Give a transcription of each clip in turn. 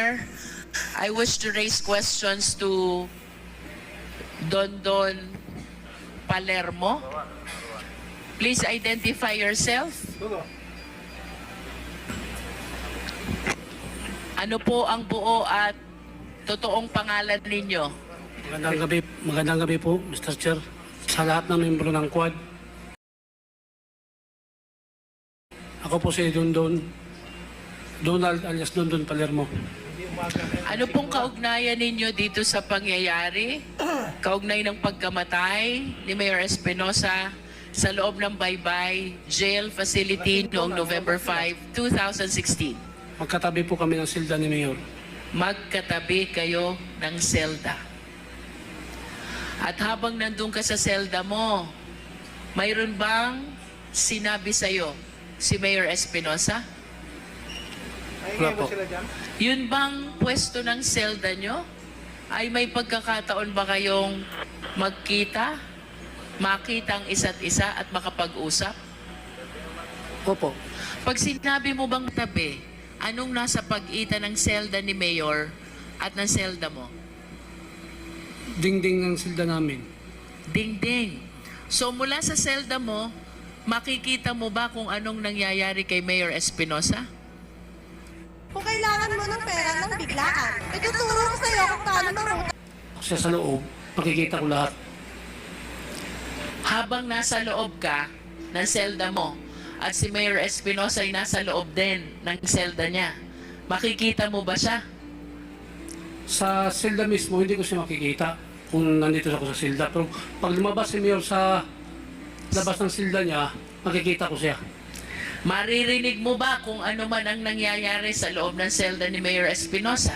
Chair. I wish to raise questions to Dondon Palermo. Please identify yourself. Ano po ang buo at totoong pangalan ninyo? Magandang gabi po, Mr. Chair, sa lahat ng membro ng Quad. Ako po si Donald alias Dondon Palermo. Ano pong kaugnayan ninyo dito sa pangyayari? Kaugnay ng pagkamatay ni Mayor Espinosa sa loob ng Baybay Jail Facility noong November 5, 2016. Magkatabi po kami ng silda ni Mayor. Magkatabi kayo ng selda. At habang nandun ka sa selda mo, mayroon bang sinabi sa'yo si Mayor Espinosa? Wala po. Yun bang pwesto ng selda nyo? Ay may pagkakataon ba kayong magkita, makita ang isa't isa at makapag-usap? Opo. Pag sinabi mo bang tabi, anong nasa pagitan ng selda ni Mayor at ng selda mo? Dingding ng silda namin. Ding-ding. So mula sa selda mo, makikita mo ba kung anong nangyayari kay Mayor Espinosa? Kung kailangan mo ng pera ng biglaan, ituturo ko sa'yo kung paano mangutang. Kasi sa loob, makikita ko lahat. Habang nasa loob ka ng selda mo at si Mayor Espinosa ay nasa loob din ng selda niya, makikita mo ba siya? Sa silda mismo, hindi ko siya makikita kung nandito ako sa silda. Pero pag lumabas si Mayor sa labas ng silda niya, makikita ko siya. Maririnig mo ba kung ano man ang nangyayari sa loob ng selda ni Mayor Espinosa?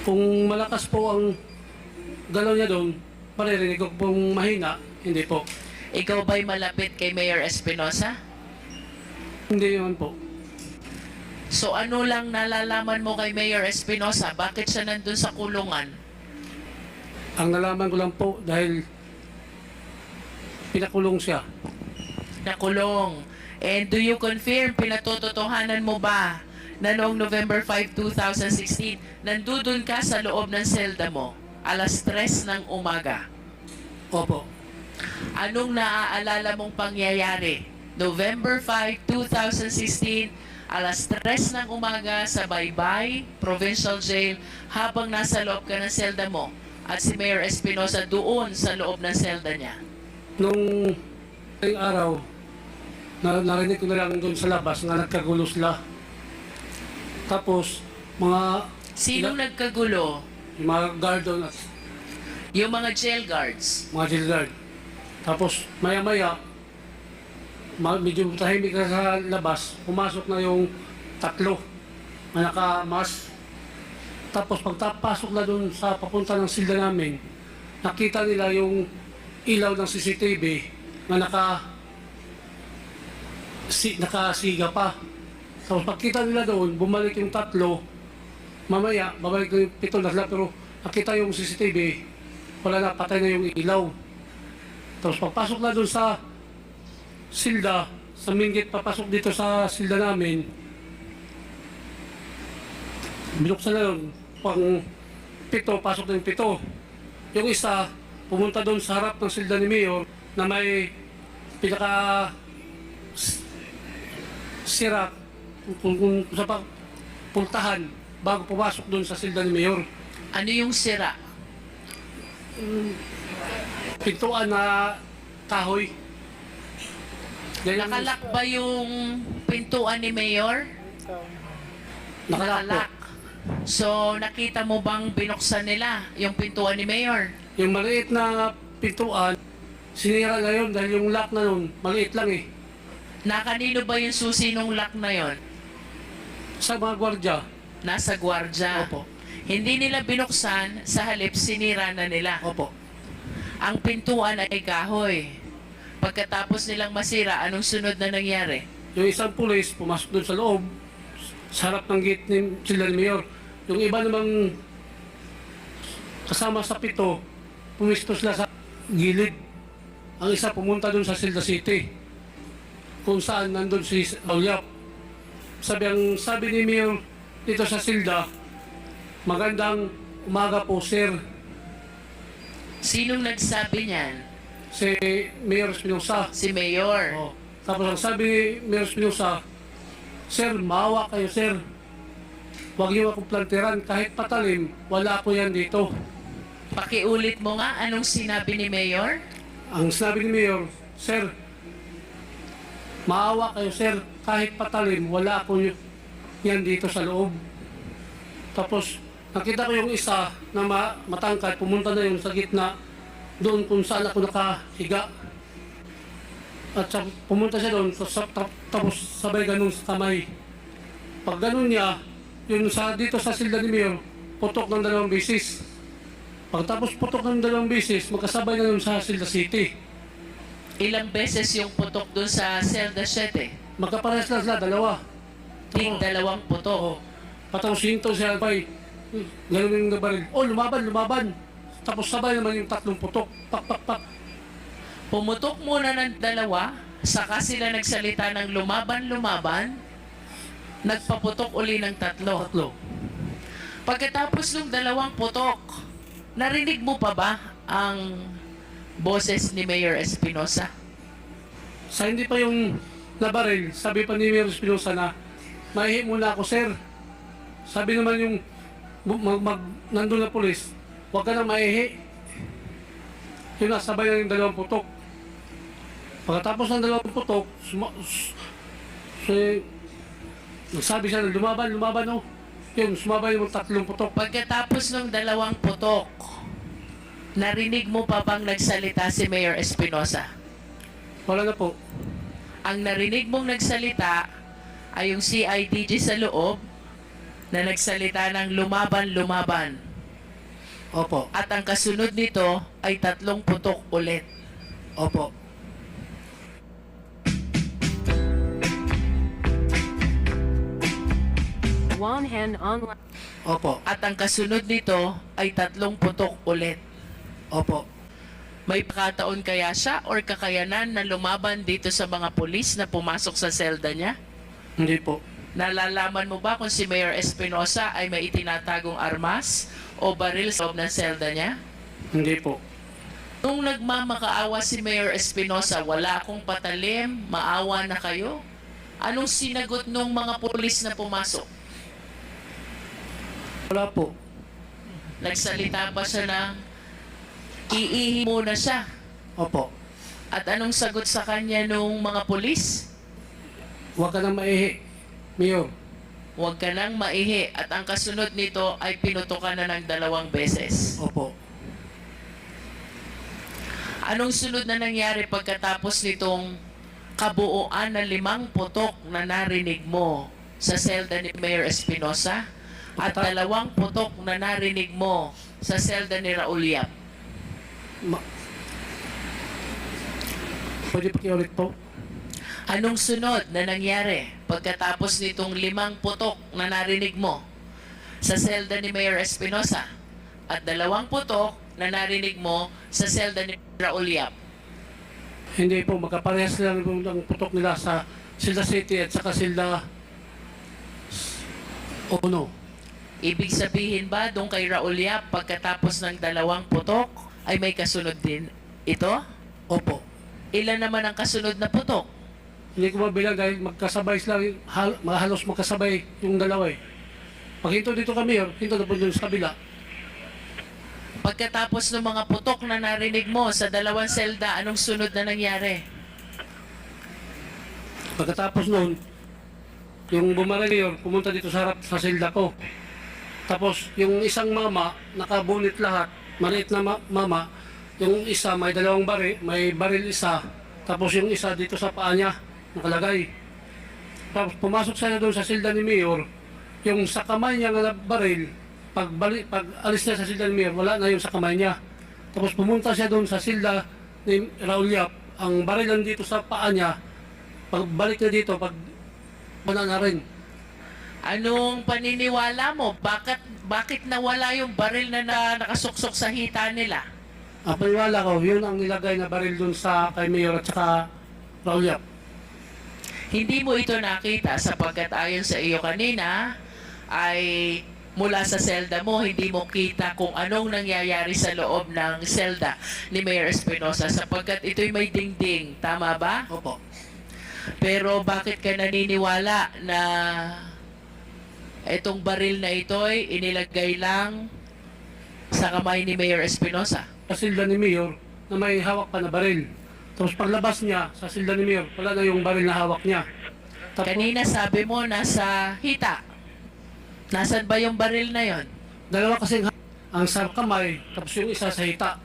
Kung malakas po ang galaw niya doon, maririnig ko pong mahina, hindi po. Ikaw ba'y malapit kay Mayor Espinosa? Hindi naman po. So ano lang nalalaman mo kay Mayor Espinosa? Bakit siya nandun sa kulungan? Ang nalaman ko lang po dahil pinakulong siya. Nakulong. And do you confirm, pinatototohanan mo ba na noong November 5, 2016, nandudun ka sa loob ng selda mo, alas 3 ng umaga? Opo. Anong naaalala mong pangyayari? November 5, 2016, alas 3 ng umaga sa Baybay Provincial Jail habang nasa loob ka ng selda mo at si Mayor Espinosa doon sa loob ng selda niya. Nung araw, narinig ko na lang doon sa labas na nagkagulo sila. Tapos, Sinong nagkagulo? yung mga guard doon at Yung mga jail guards. mga jail guard. Tapos, maya-maya, medyo tahimik na sa labas, pumasok na yung tatlo na naka-mask. Tapos, pagpasok na doon sa papunta ng silda namin, nakita nila yung ilaw ng CCTV na nakasiga pa. Tapos pagkita nila doon, bumalik yung tatlo. Mamaya, babalik na yung 7 na sila, pero nakita yung CCTV, wala na, patay na yung ilaw. Tapos pagpasok na doon sa silda, sa main gate, papasok dito sa silda namin, binuksan na doon, pang 7, pasok na yung 7. Yung isa, pumunta doon sa harap ng silda ni Mayor na may pinaka sira kung sa pultahan bago pumasok doon sa silda ni Mayor. Ano yung sira? Pintuan na kahoy. Nakalak ba yung pintuan ni Mayor? Nakalak. So, nakita mo bang binuksan nila yung pintuan ni Mayor? Yung maliit na pintuan, sinira na yun dahil yung lock na yun, maliit lang eh. Nakanino ba yung susi nung lock na yon? Sa mga gwardya. Nasa gwardya. Opo. Hindi nila binuksan, sa halip sinira na nila. Opo. Ang pintuan ay kahoy. Pagkatapos nilang masira, anong sunod na nangyari? Yung isang pulis, pumasok doon sa loob, sa harap ng gate ni sila ni Mayor. Yung iba namang kasama sa 7, pumisto sila sa gilid. Ang isa pumunta doon sa Silda City, kung saan nandun si Olyap. Sabi ni Mayor dito sa silda, magandang umaga po, sir. Sinong nagsabi niyan? Si Mayor Espinosa. Si Mayor. Oh. Tapos ang sabi ni Mayor Espinosa, sir, maawa kayo, sir. Huwag niyo akong plantiran. Kahit patalim, wala po yan dito. Pakiulit mo nga anong sinabi ni Mayor? Ang sabi ni Mayor, sir, maawa kayo, sir. Kahit patalim, wala po yan dito sa loob. Tapos, nakita ko yung isa na matangkad, pumunta na yun sa gitna, doon kung saan ako nakahiga. At pumunta siya doon, tapos sabay ganun sa kamay. Pag ganun niya, yun dito sa silda ni Mayor, putok ng 2 beses. Pagtapos putok ng 2 beses, magkasabay na yun sa Silda City. Ilang beses yung putok dun sa Celda 7? Magkaparehas na sila, 2. Ting 2 putok. Oo. Patapos hinto siya, bay, ganun yung nabaril. Oh, lumaban. Tapos sabay naman yung 3 putok. Pak. Pumutok muna ng 2, saka sila nagsalita ng lumaban, nagpaputok uli ng 3. 3. Pagkatapos ng 2 putok, narinig mo pa ba ang boses ni Mayor Espinosa? Sa hindi pa yung nabaril, sabi pa ni Mayor Espinosa na, maihi muna ako, sir. Sabi naman yung nandun na pulis, huwag ka na maihi. Yun na, sabay na yung 2 putok. Pagkatapos ng 2 putok, nagsabi siya na lumaban, oh. Yun, sumabay yung 3 putok. Pagkatapos ng 2 putok, narinig mo pa bang nagsalita si Mayor Espinosa? Wala na po. Ang narinig mong nagsalita ay yung CIDG sa loob na nagsalita ng lumaban. Opo. At ang kasunod nito ay 3 putok ulit. Opo. One hand on. Opo. At ang kasunod nito ay 3 putok ulit. Opo. May pagkataon kaya siya or kakayanan na lumaban dito sa mga pulis na pumasok sa selda niya? Hindi po. Nalalaman mo ba kung si Mayor Espinosa ay may itinatagong armas o baril sa loob ng selda niya? Hindi po. Nung nagmamakaawa si Mayor Espinosa, wala akong patalim, maawa na kayo? Anong sinagot nung mga pulis na pumasok? Wala po. Nagsalita ba siya ng iihi muna siya? Opo. At anong sagot sa kanya nung mga pulis? Huwag ka nang maihi, Mayor. Huwag ka nang maihi. At ang kasunod nito ay pinutukan na ng 2 beses. Opo. Anong sunod na nangyari pagkatapos nitong kabuuan na 5 putok na narinig mo sa selda ni Mayor Espinosa at 2 putok na narinig mo sa selda ni Raul Yap? Pwede pakiulit po. Anong sunod na nangyari pagkatapos nitong 5 putok na narinig mo sa selda ni Mayor Espinosa at 2 putok na narinig mo sa selda ni Raul Yap? Hindi po, magkaparehas lang po ang putok nila sa Silda City at saka Silda Ono. Ibig sabihin ba doon kay Raul Yap pagkatapos ng 2 putok ay may kasunod din ito? Opo. Ilan naman ang kasunod na putok? Hindi ko mabilang dahil magkasabay sila, halos magkasabay yung 2 eh. Pag hinto dito kami, hinto na po dun sa kabila. Pagkatapos ng mga putok na narinig mo sa 2 selda, anong sunod na nangyari? Pagkatapos noon, yung bumaril pumunta dito sa harap sa silda ko. Tapos yung isang mama, nakabunit lahat, maliit na mama, yung isa may 2 baril, may baril isa, tapos yung isa dito sa paa niya, nakalagay. Tapos pumasok siya doon sa silda ni Mayor, yung sa kamay niya na baril, pag alis niya sa silda ni Mayor, wala na yung sa kamay niya. Tapos pumunta siya doon sa silda ni Raul Yap, ang baril nandito sa paa niya, pagbalik niya dito, wala na rin. Anong paniniwala mo? Bakit nawala yung baril na nakasuksok sa hita nila? Ang paniwala ko, yun ang nilagay na baril dun sa kay Mayor at saka Raul Yap. Hindi mo ito nakita sapagkat ayon sa iyo kanina ay mula sa selda mo, hindi mo kita kung anong nangyayari sa loob ng selda ni Mayor Espinosa sapagkat ito'y may dingding. Tama ba? Opo. Pero bakit ka naniniwala na itong baril na ito'y inilagay lang sa kamay ni Mayor Espinosa? Sa silda ni Mayor na may hawak pa na baril. Tapos paglabas niya sa silda ni Mayor, wala na yung baril na hawak niya. Tapos, Kanina sabi mo nasa hita. Nasaan ba yung baril na yon? dalawa kasing ang sa kamay, tapos yung isa sa hita.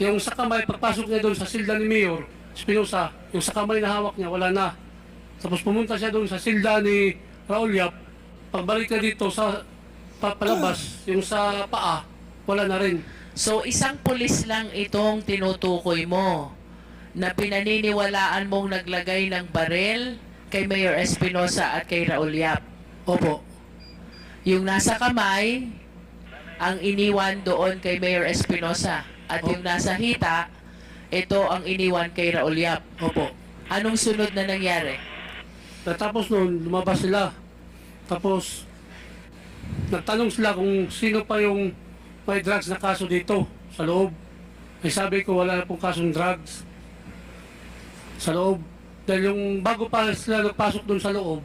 Yung sa kamay, pagpasok niya doon sa silda ni Mayor Espinosa, yung sa kamay na hawak niya, wala na. Tapos pumunta siya doon sa silda ni Raul Yap. Pagbalik niya dito sa palabas, yung sa paa, wala na rin. So isang pulis lang itong tinutukoy mo na pinaniniwalaan mong naglagay ng baril kay Mayor Espinosa at kay Raul Yap. Opo. Yung nasa kamay, ang iniwan doon kay Mayor Espinosa. At yung nasa hita, ito ang iniwan kay Raul Yap. Opo. Anong sunod na nangyari? Tapos noon, lumabas sila. Tapos, nagtanong sila kung sino pa yung may drugs na kaso dito sa loob. Ay sabi ko, wala na pong kasong drugs sa loob. Dahil yung bago pa sila nagpasok doon sa loob,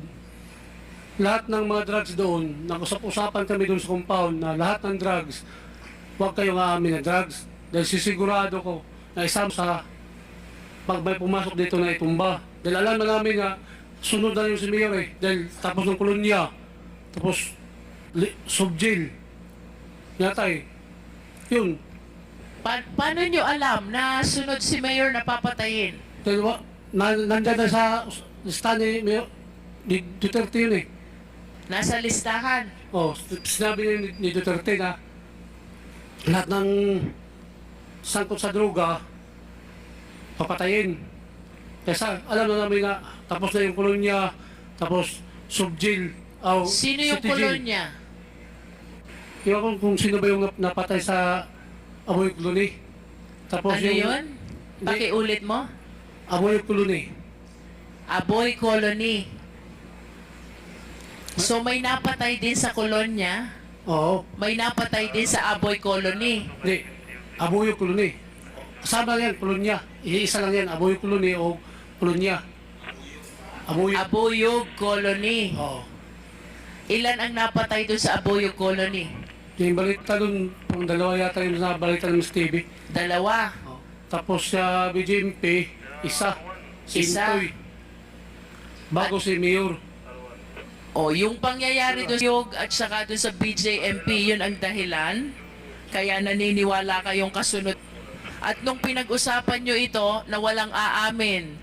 lahat ng mga drugs doon, nag-usap-usapan kami doon sa compound na lahat ng drugs, huwag kayong aamin na drugs. Dahil sisigurado ko na isama sa pag may pumasok dito na itumba. Dahil alam na namin na sunod na yung si Mayor eh. Dahil tapos ng kolonya, tapos sub-jail. Yata eh. Yun. Paano nyo alam na sunod si Mayor na papatayin? Dahil nandyan na sa lista ni Mayor ni Duterte yun eh. Nasa listahan. Oh, sinabi ni Duterte na lahat ng sangkot sa droga papatayin. Kaya alam na namin na tapos na yung kolonya, tapos sub-jail. Sino yung city jail. kolonya? Iwan ko kung sino ba yung napatay sa Amoy Colony. Tapos Ano yun? Pakiulit mo? Amoy Colony. Aboy Colony. So may napatay din sa kolonya, Oo. may napatay din sa Aboy Colony. Hindi. Amoy Colony. Kasama lang yan, kolonya. Iisa lang yan, Amoy Colony o kolonya. Amoy. Abuyog Colony. Oo. Ilan ang napatay doon sa Abuyog Colony? Yung balita dun, pang dalawa yata yung nabalita ng Miss TV. Dalawa. Tapos sa BJMP, isa. Si Isa. Intoy. Bago si Mayor. O, yung pangyayari doon Yog at saka doon sa BJMP, yun ang dahilan. Kaya naniniwala kayong kasunod. At nung pinag-usapan nyo ito na walang aamin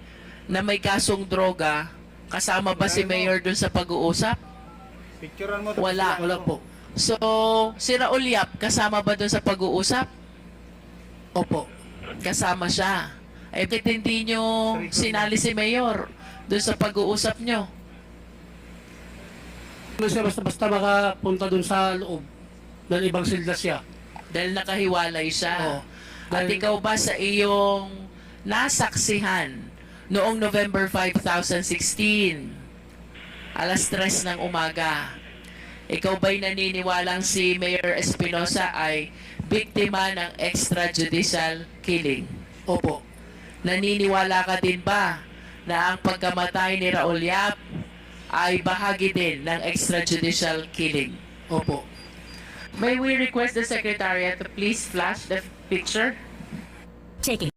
na may kasong droga, kasama ba si Mayor doon sa pag-uusap? Picturean mo. Wala. Wala po. So, si Raul Yap, kasama ba doon sa pag-uusap? Opo. Kasama siya. Eh, bakit hindi nyo sinali si Mayor doon sa pag-uusap nyo? Ano siya basta makapunta dun sa loob. Dahil ibang silda siya. Dahil nakahiwalay siya. Oo. At Dahil- ikaw ba sa iyong nasaksihan noong November 5, 2016, alas 3 ng umaga, ikaw ba'y naniniwalang si Mayor Espinosa ay biktima ng extrajudicial killing? Opo. Naniniwala ka din ba na ang pagkamatay ni Raul Yap ay bahagi din ng extrajudicial killing? Opo. May we request the Secretariat to please flash the picture? Taking